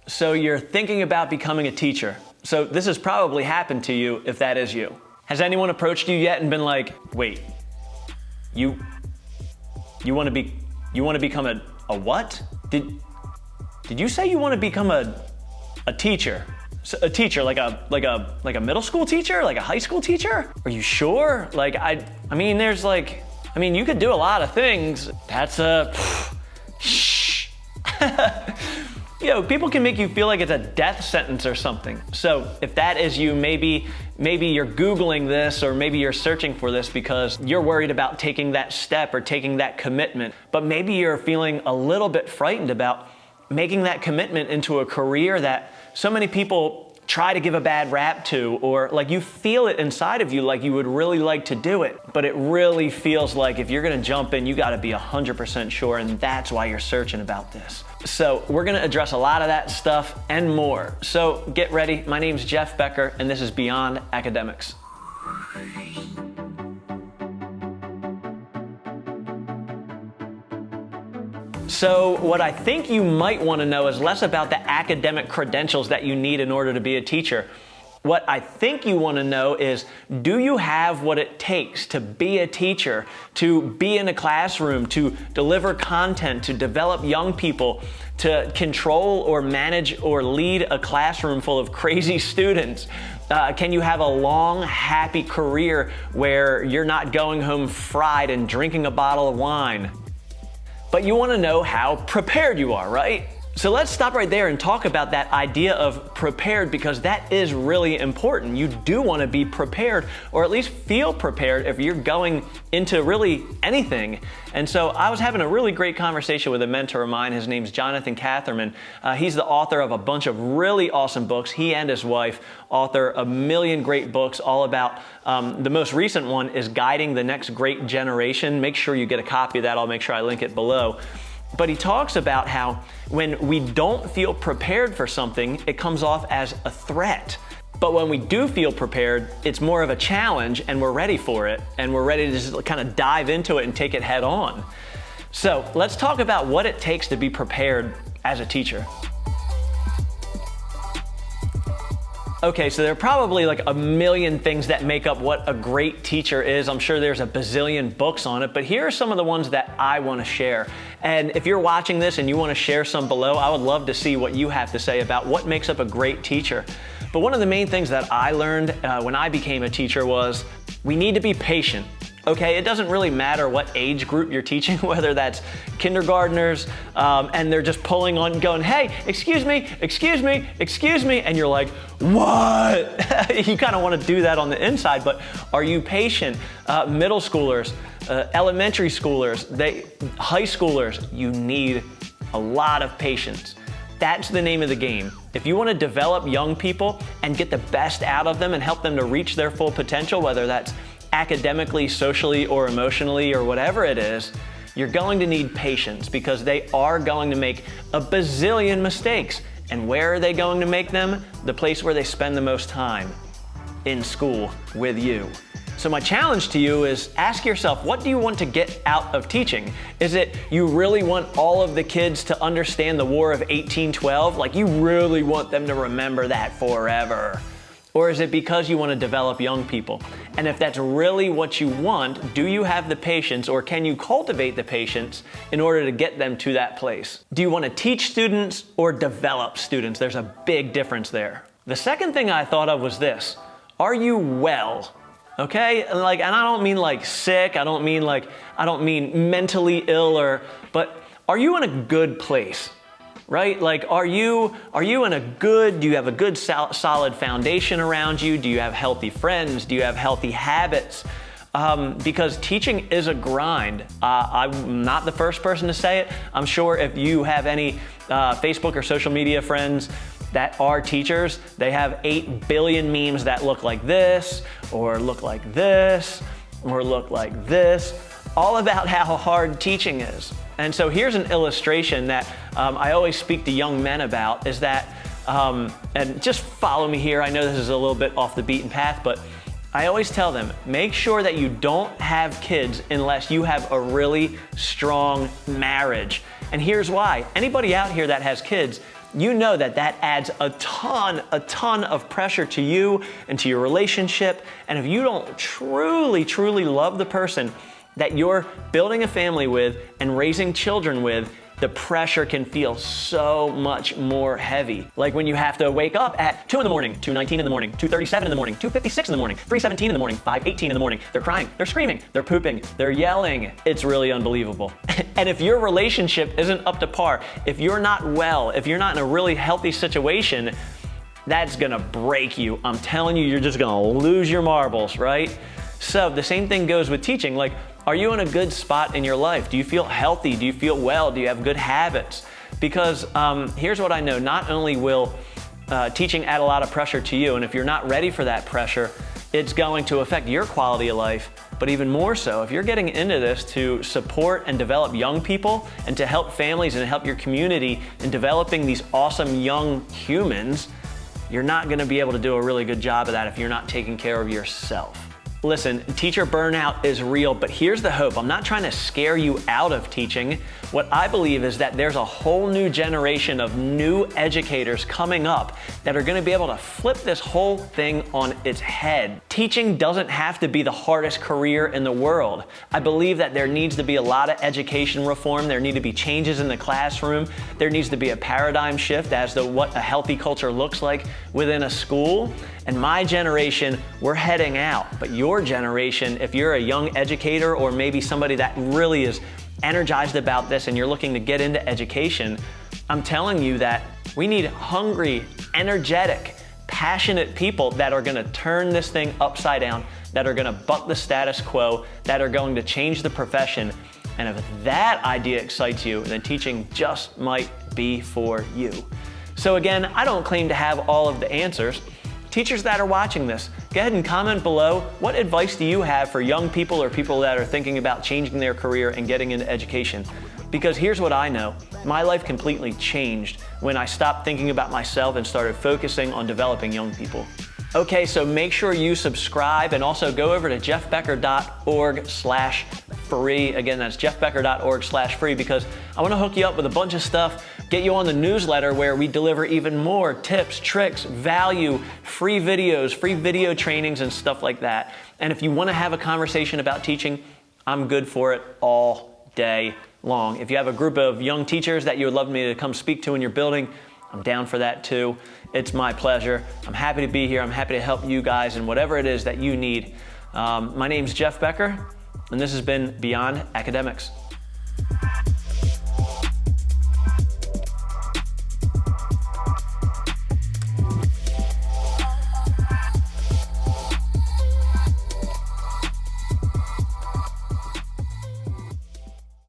So you're thinking about becoming a teacher. So this has probably happened to you if that is you. Has anyone approached you yet and been like, wait, you want to become a what? Did you say you want to become a teacher? A teacher, like a middle school teacher, like a high school teacher? Are you sure? Like, I mean, you could do a lot of things. That's shh. People can make you feel like it's a death sentence or something. So if that is you, maybe you're Googling this, or maybe you're searching for this because you're worried about taking that step or taking that commitment. But maybe you're feeling a little bit frightened about making that commitment into a career that so many people try to give a bad rap to, or like you feel it inside of you like you would really like to do it, but it really feels like if you're gonna jump in, you gotta be 100% sure, and that's why you're searching about this. So we're gonna address a lot of that stuff and more. So get ready. My name's Jeff Becker, and this is Beyond Academics. So what I think you might want to know is less about the academic credentials that you need in order to be a teacher. What I think you want to know is, do you have what it takes to be a teacher, to be in a classroom, to deliver content, to develop young people, to control or manage or lead a classroom full of crazy students? Can you have a long, happy career where you're not going home fried and drinking a bottle of wine? But you want to know how prepared you are, right? So let's stop right there and talk about that idea of prepared, because that is really important. You do want to be prepared, or at least feel prepared if you're going into really anything. And so I was having a really great conversation with a mentor of mine. His name's Jonathan Catherman. He's the author of a bunch of really awesome books. He and his wife author a million great books all about, the most recent one is Guiding the Next Great Generation. Make sure you get a copy of that. I'll make sure I link it below. But he talks about how when we don't feel prepared for something, it comes off as a threat. But when we do feel prepared, it's more of a challenge, and we're ready for it, and we're ready to just kind of dive into it and take it head on. So let's talk about what it takes to be prepared as a teacher. Okay, so there are probably like a million things that make up what a great teacher is. I'm sure there's a bazillion books on it, but here are some of the ones that I want to share. And if you're watching this and you want to share some below, I would love to see what you have to say about what makes up a great teacher. But one of the main things that I learned when I became a teacher was we need to be patient. Okay, it doesn't really matter what age group you're teaching, whether that's kindergartners, and they're just pulling on, going, hey, excuse me, and you're like, what? You kind of want to do that on the inside, but are you patient? Middle schoolers, elementary schoolers, high schoolers, you need a lot of patience. That's the name of the game. If you want to develop young people and get the best out of them and help them to reach their full potential, whether that's academically, socially, or emotionally, or whatever it is, you're going to need patience, because they are going to make a bazillion mistakes. And where are they going to make them? The place where they spend the most time, in school with you. So my challenge to you is ask yourself, what do you want to get out of teaching? Is it you really want all of the kids to understand the War of 1812? Like, you really want them to remember that forever? Or is it because you want to develop young people? And if that's really what you want, do you have the patience, or can you cultivate the patience in order to get them to that place? Do you want to teach students or develop students? There's a big difference there. The second thing I thought of was this: are you well? Okay? And I don't mean like sick, I don't mean mentally ill, but are you in a good place? Right? Like, do you have a good solid foundation around you? Do you have healthy friends? Do you have healthy habits? Because teaching is a grind. I'm not the first person to say it. I'm sure if you have any Facebook or social media friends that are teachers, they have 8 billion memes that look like this, or look like this, or look like this, all about how hard teaching is. And so here's an illustration that I always speak to young men about, is that, and just follow me here, I know this is a little bit off the beaten path, but I always tell them, make sure that you don't have kids unless you have a really strong marriage. And here's why. Anybody out here that has kids, you know that that adds a ton of pressure to you and to your relationship. And if you don't truly love the person that you're building a family with and raising children with, the pressure can feel so much more heavy. Like when you have to wake up at 2 in the morning, 2:19 in the morning, 2:37 in the morning, 2:56 in the morning, 3:17 in the morning, 5:18 in the morning. They're crying, they're screaming, they're pooping, they're yelling. It's really unbelievable. And if your relationship isn't up to par, if you're not well, if you're not in a really healthy situation, that's gonna break you. I'm telling you, you're just gonna lose your marbles, right? So the same thing goes with teaching. Like, are you in a good spot in your life? Do you feel healthy? Do you feel well? Do you have good habits? Because here's what I know. Not only will teaching add a lot of pressure to you, and if you're not ready for that pressure, it's going to affect your quality of life. But even more so, if you're getting into this to support and develop young people and to help families and help your community in developing these awesome young humans, you're not gonna be able to do a really good job of that if you're not taking care of yourself. Listen, teacher burnout is real, but here's the hope. I'm not trying to scare you out of teaching. What I believe is that there's a whole new generation of new educators coming up that are gonna be able to flip this whole thing on its head. Teaching doesn't have to be the hardest career in the world. I believe that there needs to be a lot of education reform. There need to be changes in the classroom. There needs to be a paradigm shift as to what a healthy culture looks like within a school. And my generation, we're heading out. But your generation, if you're a young educator or maybe somebody that really is energized about this and you're looking to get into education, I'm telling you that we need hungry, energetic, passionate people that are gonna turn this thing upside down, that are gonna buck the status quo, that are going to change the profession. And if that idea excites you, then teaching just might be for you. So again, I don't claim to have all of the answers. Teachers that are watching this, go ahead and comment below. What advice do you have for young people or people that are thinking about changing their career and getting into education? Because here's what I know. My life completely changed when I stopped thinking about myself and started focusing on developing young people. Okay, so make sure you subscribe and also go over to jeffbecker.org/free. Again, that's jeffbecker.org/free because I want to hook you up with a bunch of stuff, get you on the newsletter where we deliver even more tips, tricks, value, free videos, free video trainings and stuff like that. And if you want to have a conversation about teaching, I'm good for it all day long. If you have a group of young teachers that you would love me to come speak to in your building, I'm down for that too. It's my pleasure. I'm happy to be here. I'm happy to help you guys in whatever it is that you need. My name's Jeff Becker, and this has been Beyond Academics.